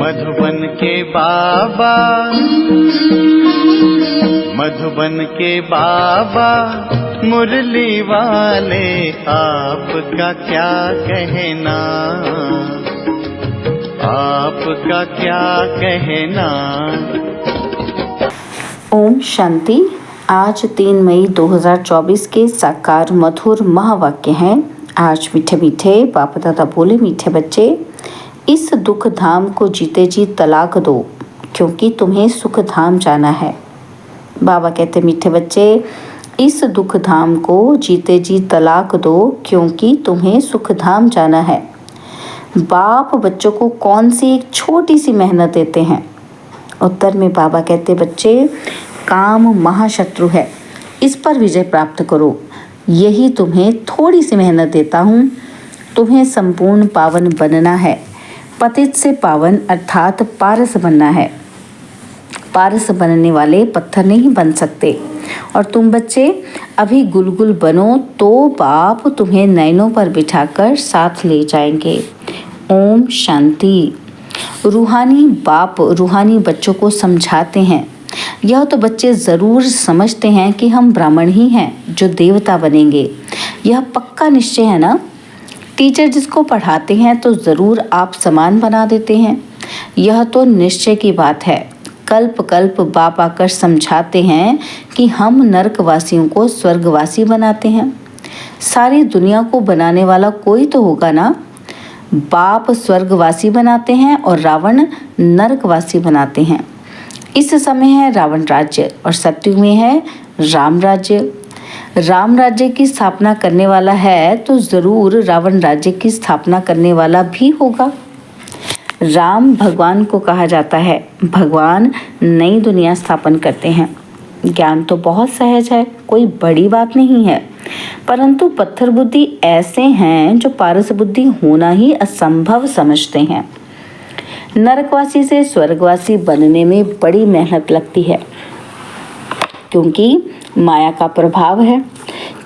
मधुबन के बाबा, मधुबन के बाबा मुरली वाले, आपका क्या कहना, आपका क्या कहना। ओम शांति। आज 3 मई 2024 के साकार मधुर महावाक्य हैं। आज मीठे मीठे बाप दादा बोले, मीठे बच्चे, इस दुख धाम को जीते जी तलाक दो, क्योंकि तुम्हें सुख धाम जाना है। बाबा कहते, मीठे बच्चे, इस दुख धाम को जीते जी तलाक दो, क्योंकि तुम्हें सुख धाम जाना है। बाप बच्चों को कौन सी एक छोटी सी मेहनत देते हैं? उत्तर में बाबा कहते, बच्चे, काम महाशत्रु है, इस पर विजय प्राप्त करो। यही तुम्हें थोड़ी सी मेहनत देता हूँ। तुम्हें संपूर्ण पावन बनना है। पतित से पावन अर्थात पारस बनना है। पारस बनने वाले पत्थर नहीं बन सकते। और तुम बच्चे अभी गुलगुल बनो तो बाप तुम्हें नैनों पर बिठाकर साथ ले जाएंगे। ओम शांति। रूहानी बाप रूहानी बच्चों को समझाते हैं। यह तो बच्चे ज़रूर समझते हैं कि हम ब्राह्मण ही हैं जो देवता बनेंगे। यह पक्का निश्चय है ना। टीचर जिसको पढ़ाते हैं तो ज़रूर आप समान बना देते हैं। यह तो निश्चय की बात है। कल्प कल्प बाप आकर समझाते हैं कि हम नरकवासियों को स्वर्गवासी बनाते हैं। सारी दुनिया को बनाने वाला कोई तो होगा ना। बाप स्वर्गवासी बनाते हैं और रावण नरकवासी बनाते हैं। इस समय है रावण राज्य और सत्युग में है राम राज्य। राम राज्य की स्थापना करने वाला है तो ज़रूर रावण राज्य की स्थापना करने वाला भी होगा। राम भगवान को कहा जाता है। भगवान नई दुनिया स्थापन करते हैं। ज्ञान तो बहुत सहज है, कोई बड़ी बात नहीं है, परंतु पत्थर बुद्धि ऐसे हैं जो पारस बुद्धि होना ही असंभव समझते हैं। नरकवासी से स्वर्गवासी बनने में बड़ी मेहनत लगती है, क्योंकि माया का प्रभाव है।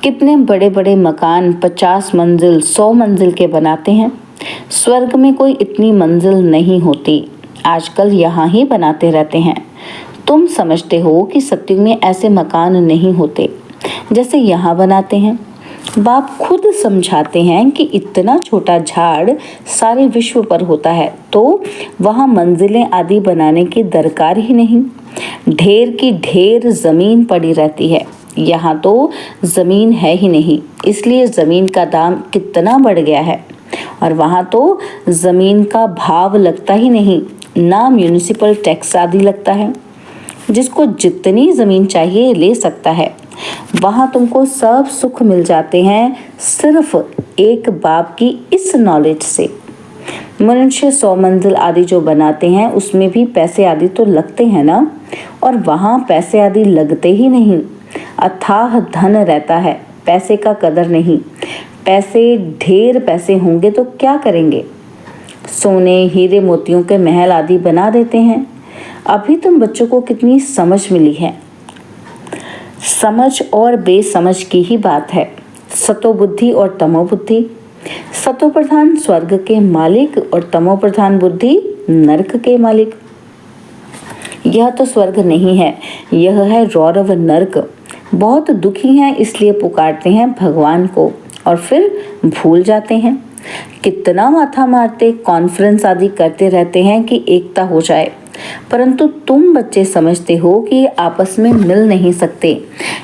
कितने बड़े बड़े मकान 50 मंजिल 100 मंजिल के बनाते हैं। स्वर्ग में कोई इतनी मंजिल नहीं होती। आजकल यहाँ ही बनाते रहते हैं। तुम समझते हो कि सत्युग में ऐसे मकान नहीं होते जैसे यहाँ बनाते हैं। बाप खुद समझाते हैं कि इतना छोटा झाड़ सारे विश्व पर होता है तो वहाँ मंजिलें आदि बनाने की दरकार ही नहीं। ढेर की ढेर जमीन पड़ी रहती है। यहाँ तो जमीन है ही नहीं, इसलिए जमीन का दाम कितना बढ़ गया है। और वहाँ तो जमीन का भाव लगता ही नहीं, ना म्यूनिसिपल टैक्स आदि लगता है। जिसको जितनी जमीन चाहिए ले सकता है। वहाँ तुमको सब सुख मिल जाते हैं सिर्फ एक बाप की इस नॉलेज से। मनुष्य 100 मंजिल आदि जो बनाते हैं उसमें भी पैसे आदि तो लगते हैं ना, और वहाँ पैसे आदि लगते ही नहीं। अथाह धन रहता है, पैसे का कदर नहीं। पैसे ढेर पैसे होंगे तो क्या करेंगे? सोने हीरे मोतियों के महल आदि बना देते हैं। अभी तुम बच्चों को कितनी समझ मिली है। समझ और बेसमझ की ही बात है। सतो बुद्धि और तमो बुद्धि। सतो प्रधान स्वर्ग के मालिक और तमो प्रधान बुद्धि नरक के मालिक। यह तो स्वर्ग नहीं है, यह है रौरव नरक। बहुत दुखी हैं इसलिए पुकारते हैं भगवान को और फिर भूल जाते हैं। कितना माथा मारते कॉन्फ्रेंस आदि करते रहते हैं कि एकता हो जाए, परंतु तुम बच्चे समझते हो कि ये आपस में मिल नहीं सकते।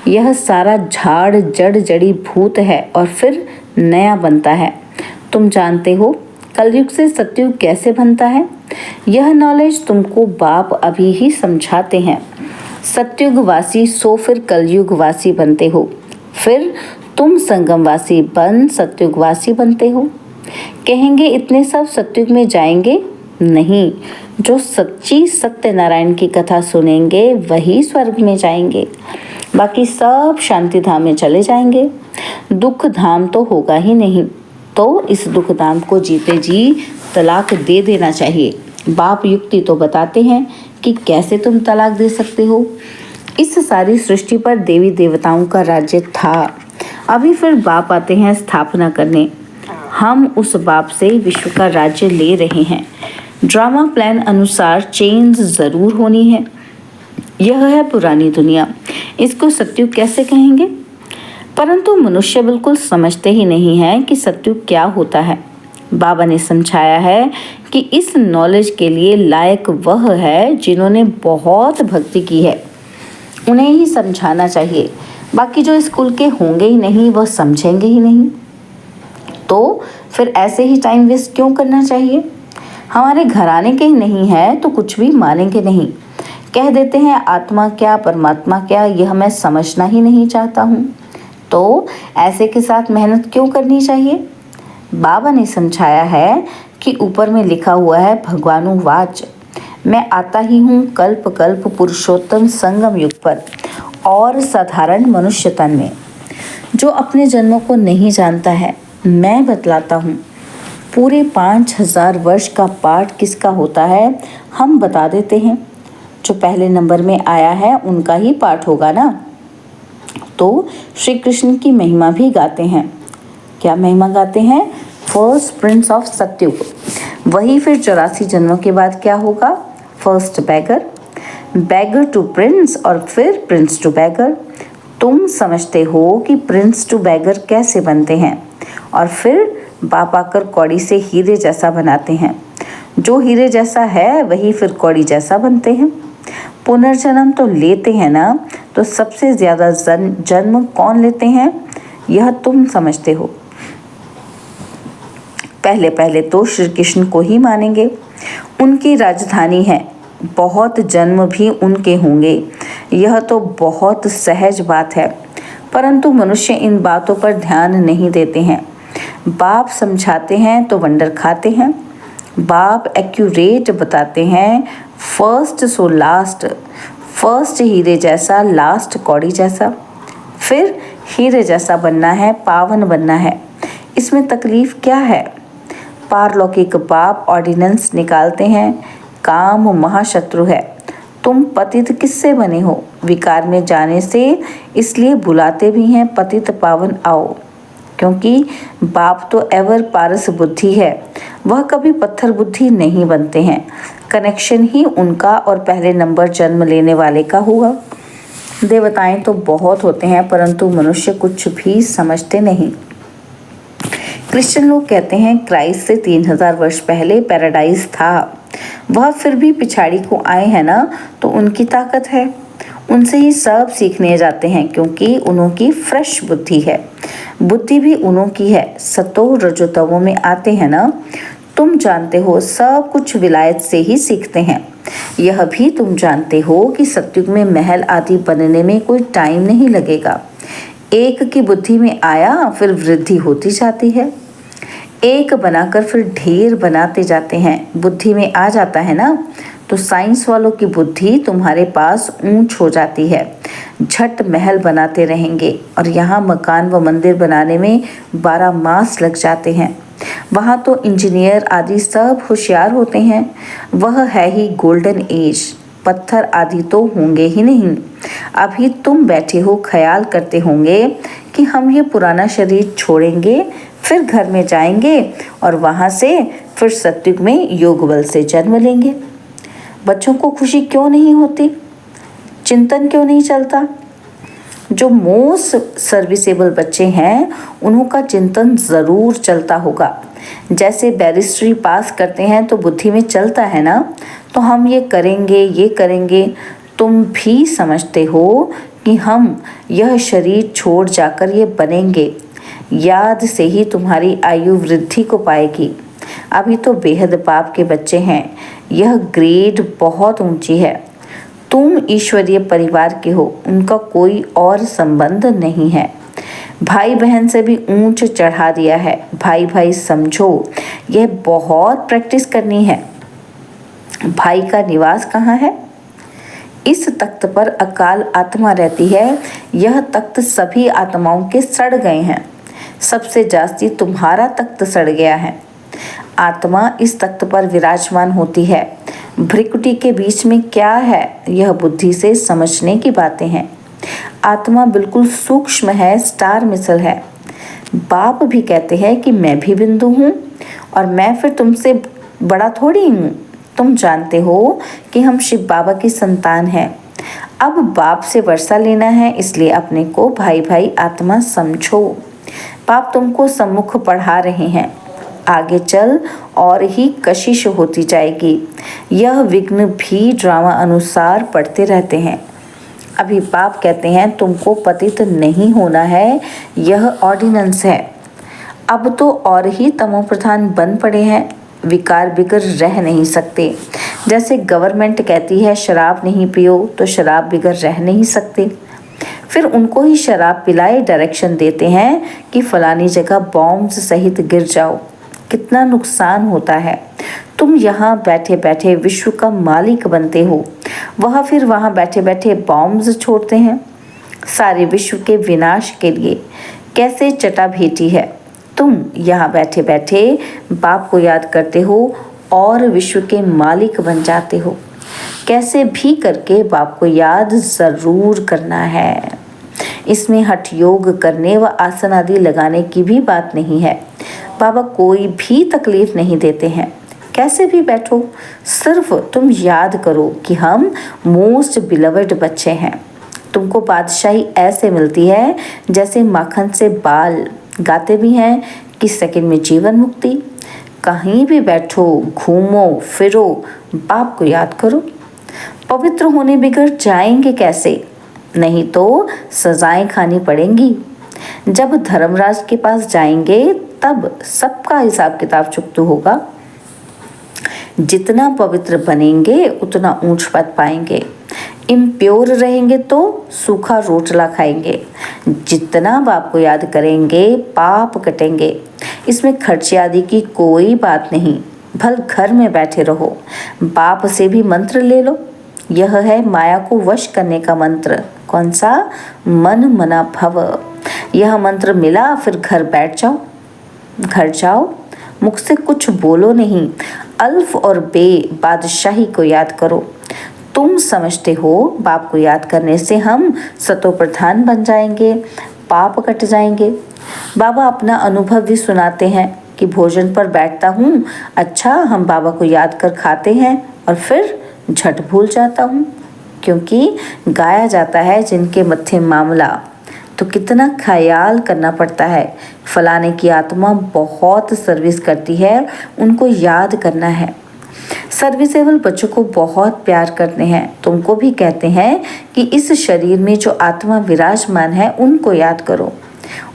यह सारा झाड़ जड़ जड़ी भूत है और फिर नया बनता है। तुम जानते हो कलयुग से सतयुग कैसे बनता है? यह नॉलेज तुमको बाप अभी ही समझाते हैं। सतयुगवासी सो फिर कलयुगवासी बनते हो, फिर तुम संगमवासी बन सतयुगवासी बनते हो। कहेंगे इतने सब सतयुग में जाएंगे? नहीं, जो सच्ची सत्यनारायण की कथा सुनेंगे वही स्वर्ग में जाएंगे, बाकी सब शांति धाम में चले जाएंगे। दुख धाम तो होगा ही नहीं, तो इस दुख धाम को जीते जी तलाक दे देना चाहिए। बाप युक्ति तो बताते हैं कि कैसे तुम तलाक दे सकते हो। इस सारी सृष्टि पर देवी देवताओं का राज्य था, अभी फिर बाप आते हैं स्थापना करने। हम उस बाप से विश्व का राज्य ले रहे हैं। ड्रामा प्लान अनुसार चेंज ज़रूर होनी है। यह है पुरानी दुनिया, इसको सत्युग कैसे कहेंगे? परंतु मनुष्य बिल्कुल समझते ही नहीं है कि सत्युग क्या होता है। बाबा ने समझाया है कि इस नॉलेज के लिए लायक वह है जिन्होंने बहुत भक्ति की है, उन्हें ही समझाना चाहिए। बाकी जो स्कूल के होंगे ही नहीं वह समझेंगे ही नहीं, तो फिर ऐसे ही टाइम वेस्ट क्यों करना चाहिए? हमारे घराने के ही नहीं है तो कुछ भी मानेंगे नहीं। कह देते हैं आत्मा क्या परमात्मा क्या, यह मैं समझना ही नहीं चाहता हूँ। तो ऐसे के साथ मेहनत क्यों करनी चाहिए? बाबा ने समझाया है कि ऊपर में लिखा हुआ है भगवानुवाच, मैं आता ही हूँ कल्प कल्प पुरुषोत्तम संगम युग पर और साधारण मनुष्य तन में। जो अपने जन्मों को नहीं जानता है मैं बतलाता हूँ। पूरे 5000 वर्ष का पाठ किसका होता है हम बता देते हैं। जो पहले नंबर में आया है उनका ही पाठ होगा ना। तो श्री कृष्ण की महिमा भी गाते हैं। क्या महिमा गाते हैं? First prince of Satyug. वही फिर 84 जन्मों के बाद क्या होगा? First beggar, beggar to prince और फिर प्रिंस टू बैगर। तुम समझते हो कि प्रिंस टू बैगर कैसे बनते हैं, और फिर बाप आकर कौड़ी से हीरे जैसा बनाते हैं। जो हीरे जैसा है वही फिर कौड़ी जैसा बनते हैं। पुनर्जन्म तो लेते हैं ना, तो सबसे ज़्यादा जन्म कौन लेते हैं यह तुम समझते हो। पहले पहले तो श्री कृष्ण को ही मानेंगे, उनकी राजधानी है, बहुत जन्म भी उनके होंगे, यह तो बहुत सहज बात है। परंतु मनुष्य इन बातों पर ध्यान नहीं देते हैं। बाप समझाते हैं तो वंडर खाते हैं। बाप एक्यूरेट बताते हैं, फर्स्ट सो लास्ट, फर्स्ट हीरे जैसा लास्ट कौड़ी जैसा। फिर हीरे जैसा बनना है, पावन बनना है, इसमें तकलीफ क्या है? पारलौकिक बाप ऑर्डिनेंस निकालते हैं, काम महाशत्रु है। तुम पतित किससे बने हो? विकार में जाने से, इसलिए बुलाते भी हैं पतित पावन आओ। क्योंकि बाप तो एवर पारस बुद्धि है, वह कभी पत्थर बुद्धि नहीं बनते हैं। कनेक्शन ही उनका और पहले नंबर जन्म लेने वाले का हुआ। देवताएं तो बहुत होते हैं परंतु मनुष्य कुछ भी समझते नहीं। क्रिश्चियन लोग कहते हैं क्राइस्ट से 3000 वर्ष पहले पैराडाइज था, वह फिर भी पिछाड़ी को आए हैं ना, तो उनकी ताकत है। उनसे ही सब सीखने जाते हैं क्योंकि उन्होंने फ्रेश बुद्धि है। बुद्धि भी उन्होंने है, सतो रजोतमो में आते हैं ना। तुम जानते हो सब कुछ विलायत से ही सीखते हैं। यह भी तुम जानते हो कि सतयुग में महल आदि बनने में कोई टाइम नहीं लगेगा। एक की बुद्धि में आया फिर वृद्धि होती जाती है, एक बनाकर फिर ढेर बनाते जाते हैं। बुद्धि में आ जाता है ना, तो साइंस वालों की बुद्धि तुम्हारे पास ऊंच हो जाती है। झट महल बनाते रहेंगे और यहाँ मकान व मंदिर बनाने में 12 मास लग जाते हैं। वहाँ तो इंजीनियर आदि सब होशियार होते हैं। वह है ही गोल्डन एज, पत्थर आदि तो होंगे ही नहीं। अभी तुम बैठे हो ख्याल करते होंगे कि हम ये पुराना शरीर छोड़ेंगे, फिर घर में जाएंगे और वहाँ से फिर सतयुग में योग बल से जन्म लेंगे। बच्चों को खुशी क्यों नहीं होती? चिंतन क्यों नहीं चलता? जो मोस्ट सर्विसेबल बच्चे हैं उनका चिंतन ज़रूर चलता होगा। जैसे बैरिस्ट्री पास करते हैं तो बुद्धि में चलता है ना, तो हम ये करेंगे। तुम भी समझते हो कि हम यह शरीर छोड़ जाकर ये बनेंगे। याद से ही तुम्हारी आयु वृद्धि को पाएगी। अभी तो बेहद पाप के बच्चे हैं, यह ग्रेड बहुत ऊंची है। तुम ईश्वरीय परिवार के हो, उनका कोई और संबंध नहीं है। भाई बहन से भी ऊंच चढ़ा दिया है। भाई भाई समझो, यह बहुत प्रैक्टिस करनी है। भाई का निवास कहाँ है? इस तख्त पर अकाल आत्मा रहती है। यह तख्त सभी आत्माओं के सड़ गए हैं, सबसे जास्ती तुम्हारा तख्त सड़ गया है। आत्मा इस तख्त पर विराजमान होती है। भ्रिकुटी के बीच में क्या है, यह बुद्धि से समझने की बातें हैं। आत्मा बिल्कुल सूक्ष्म है, स्टार मिसल है। बाप भी कहते हैं कि मैं भी बिंदु हूँ और मैं फिर तुमसे बड़ा थोड़ी हूँ। तुम जानते हो कि हम शिव बाबा की संतान हैं। अब बाप से वर्षा लेना है, इसलिए अपने को भाई भाई आत्मा समझो। बाप तुमको सम्मुख पढ़ा रहे हैं, आगे चल और ही कशिश होती जाएगी। यह विघ्न भी ड्रामा अनुसार पढ़ते रहते हैं। अभी बाप कहते हैं तुमको पतित नहीं होना है, यह ऑर्डिनेंस है। अब तो और ही तमो प्रधान बन पड़े हैं, विकार बिगर रह नहीं सकते। जैसे गवर्नमेंट कहती है शराब नहीं पियो, तो शराब बिगर रह नहीं सकते। फिर उनको ही शराब पिलाए डायरेक्शन देते हैं कि फलानी जगह बॉम्ब्स सहित गिर जाओ, कितना नुकसान होता है। तुम यहाँ बैठे बैठे विश्व का मालिक बनते हो, वह फिर वहाँ बैठे बैठे बॉम्ब्स छोड़ते हैं सारे विश्व के विनाश के लिए। कैसे चटा भेटी है। तुम यहाँ बैठे बैठे बाप को याद करते हो और विश्व के मालिक बन जाते हो। कैसे भी करके बाप को याद ज़रूर करना है। इसमें हठ योग करने व आसन आदि लगाने की भी बात नहीं है। बाबा कोई भी तकलीफ नहीं देते हैं। कैसे भी बैठो, सिर्फ तुम याद करो कि हम मोस्ट बिलवड बच्चे हैं। तुमको बादशाही ऐसे मिलती है जैसे माखन से बाल। गाते भी हैं कि सेकंड में जीवन मुक्ति। कहीं भी बैठो, घूमो फिरो, बाप को याद करो। पवित्र होने बिगड़ जाएंगे कैसे, नहीं तो सजाएं खानी पड़ेंगी। जब धर्मराज के पास जाएंगे तब सबका हिसाब किताब चुकता होगा। जितना पवित्र बनेंगे उतना ऊंच पद पाएंगे। इम्प्योर रहेंगे तो सूखा रोटला खाएंगे। जितना बाप को याद करेंगे पाप कटेंगे। इसमें खर्चे आदि की कोई बात नहीं। भल घर में बैठे रहो, बाप से भी मंत्र ले लो। यह है माया को वश करने का मंत्र। कौन सा? मन मना भव। यह मंत्र मिला, फिर घर बैठ जाओ। घर जाओ, मुख से कुछ बोलो नहीं। अल्फ और बे बादशाही को याद करो। तुम समझते हो बाप को याद करने से हम सतो प्रधान बन जाएंगे, पाप कट जाएंगे। बाबा अपना अनुभव भी सुनाते हैं कि भोजन पर बैठता हूँ, अच्छा हम बाबा को याद कर खाते हैं और फिर झट भूल जाता हूँ, क्योंकि गाया जाता है जिनके मत्थे मामला। तो कितना ख्याल करना पड़ता है। फलाने की आत्मा बहुत सर्विस करती है, उनको याद करना है। सर्विसेबल बच्चों को बहुत प्यार करते हैं। तुमको भी कहते हैं कि इस शरीर में जो आत्मा विराजमान है उनको याद करो।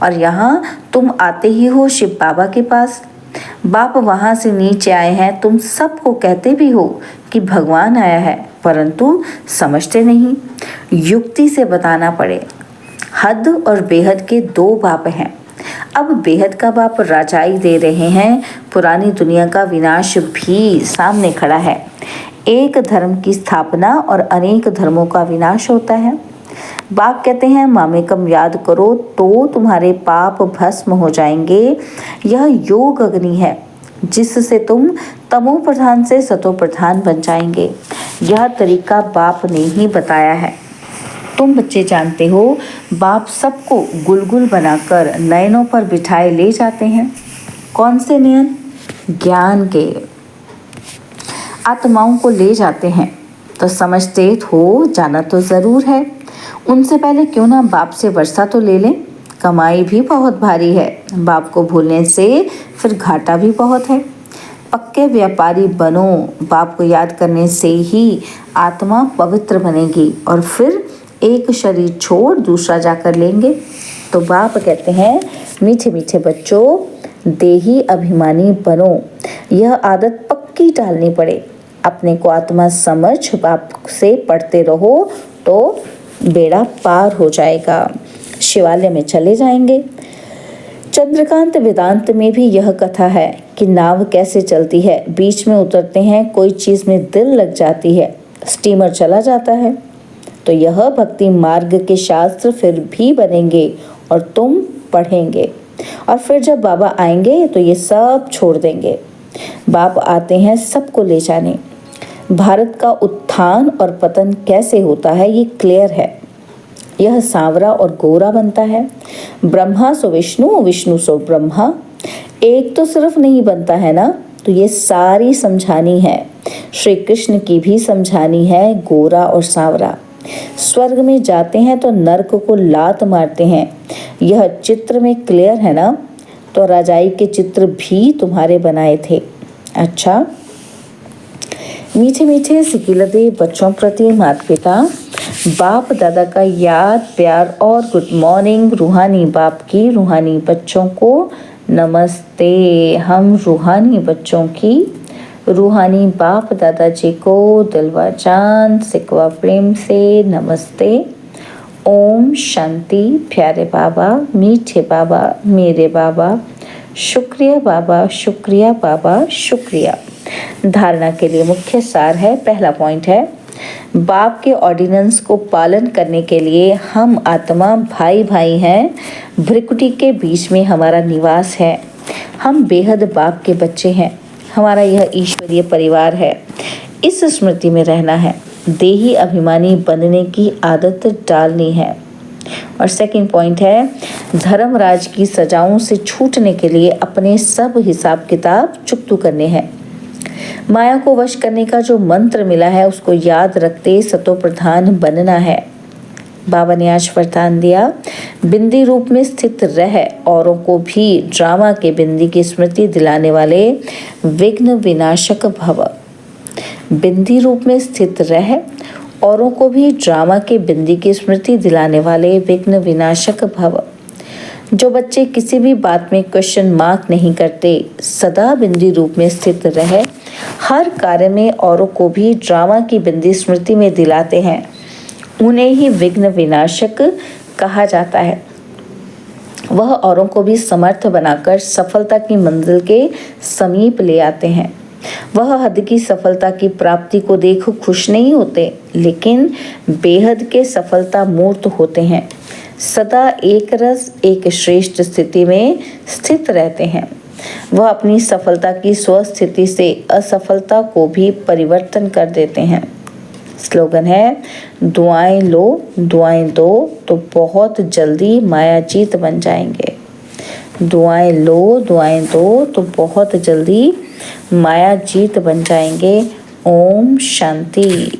और यहाँ तुम आते ही हो शिव बाबा के पास। बाप वहाँ से नीचे आए हैं। तुम सबको कहते भी हो कि भगवान आया है, परंतु समझते नहीं। युक्ति से बताना पड़े। हद और बेहद के दो बाप हैं। अब बेहद का बाप राजाई दे रहे हैं। पुरानी दुनिया का विनाश भी सामने खड़ा है। एक धर्म की स्थापना और अनेक धर्मों का विनाश होता है। बाप कहते हैं मामेकम याद करो तो तुम्हारे पाप भस्म हो जाएंगे। यह योग अग्नि है जिससे तुम तमो प्रधान से सतो प्रधान बन जाएंगे। यह तरीका बाप ने ही बताया है। तुम बच्चे जानते हो बाप सबको गुलगुल बनाकर नयनों पर बिठाए ले जाते हैं। कौन से नयन? ज्ञान के। आत्माओं को ले जाते हैं तो समझते हो जाना तो ज़रूर है। उनसे पहले क्यों ना बाप से वर्षा तो ले लें। कमाई भी बहुत भारी है, बाप को भूलने से फिर घाटा भी बहुत है। पक्के व्यापारी बनो। बाप को याद करने से ही आत्मा पवित्र बनेगी और फिर एक शरीर छोड़ दूसरा जाकर लेंगे। तो बाप कहते हैं मीठे मीठे बच्चों देही अभिमानी बनो। यह आदत पक्की डालनी पड़े। अपने को आत्मा समझ बाप से पढ़ते रहो तो बेड़ा पार हो जाएगा। शिवालय में चले जाएंगे। चंद्रकांत वेदांत में भी यह कथा है कि नाव कैसे चलती है। बीच में उतरते हैं, कोई चीज़ में दिल लग जाती है, स्टीमर चला जाता है। तो यह भक्ति मार्ग के शास्त्र फिर भी बनेंगे और तुम पढ़ेंगे। और फिर जब बाबा आएंगे तो ये सब छोड़ देंगे। बाप आते हैं सबको ले जाने। भारत का उत्थान और पतन कैसे होता है ये क्लियर है। यह सांवरा और गोरा बनता है। ब्रह्मा सो विष्णु, विष्णु सो ब्रह्मा। एक तो सिर्फ नहीं बनता है ना, तो ये सारी समझानी है। श्री कृष्ण की भी समझानी है गोरा और सांवरा। स्वर्ग में जाते हैं तो नरक को लात मारते हैं। यह चित्र में क्लियर है ना? तो राजाई के चित्र भी तुम्हारे बनाए थे। अच्छा, मीठे मीठे सिकिलते बच्चों प्रति माता पिता, बाप दादा का याद प्यार और गुड मॉर्निंग। रूहानी बाप की रूहानी बच्चों को नमस्ते। हम रूहानी बच्चों की रूहानी बाप दादाजी को दिलवा जान सिकवा प्रेम से नमस्ते। ओम शांति। प्यारे बाबा, मीठे बाबा, मेरे बाबा, शुक्रिया बाबा, शुक्रिया बाबा, शुक्रिया। धारणा के लिए मुख्य सार है। पहला पॉइंट है, बाप के ऑर्डिनेंस को पालन करने के लिए हम आत्मा भाई भाई हैं। भ्रिकुटी के बीच में हमारा निवास है। हम बेहद बाप के बच्चे हैं। हमारा यह ईश्वरीय परिवार है। इस स्मृति में रहना है। देही अभिमानी बनने की आदत डालनी है। और सेकंड पॉइंट है, धर्मराज की सजाओं से छूटने के लिए अपने सब हिसाब किताब चुकतू करने हैं। माया को वश करने का जो मंत्र मिला है उसको याद रखते सतो प्रधान बनना है। बाबा ने आज वरदान दिया, बिंदी रूप में स्थित रह औरों को भी ड्रामा के बिंदी की स्मृति दिलाने वाले विघ्न विनाशक भव। बिंदी रूप में स्थित रह औरों को भी ड्रामा के बिंदी की स्मृति दिलाने वाले विघ्न विनाशक भव। जो बच्चे किसी भी बात में क्वेश्चन मार्क नहीं करते, सदा बिंदी रूप में स्थित रहे, हर कार्य में औरों को भी ड्रामा की बिंदी स्मृति में दिलाते हैं, उन्हें ही विघ्न विनाशक कहा जाता है। वह औरों को भी समर्थ बनाकर सफलता की मंजिल के समीप ले आते हैं। वह हद की सफलता की प्राप्ति को देख खुश नहीं होते, लेकिन बेहद के सफलता मूर्त होते हैं। सदा एक रस एक श्रेष्ठ स्थिति में स्थित रहते हैं। वह अपनी सफलता की स्वस्थिति से असफलता को भी परिवर्तन कर देते हैं। स्लोगन है, दुआएं लो दुआएं दो तो बहुत जल्दी मायाजीत बन जाएंगे। दुआएं लो दुआएं दो तो बहुत जल्दी मायाजीत बन जाएंगे। ओम शांति।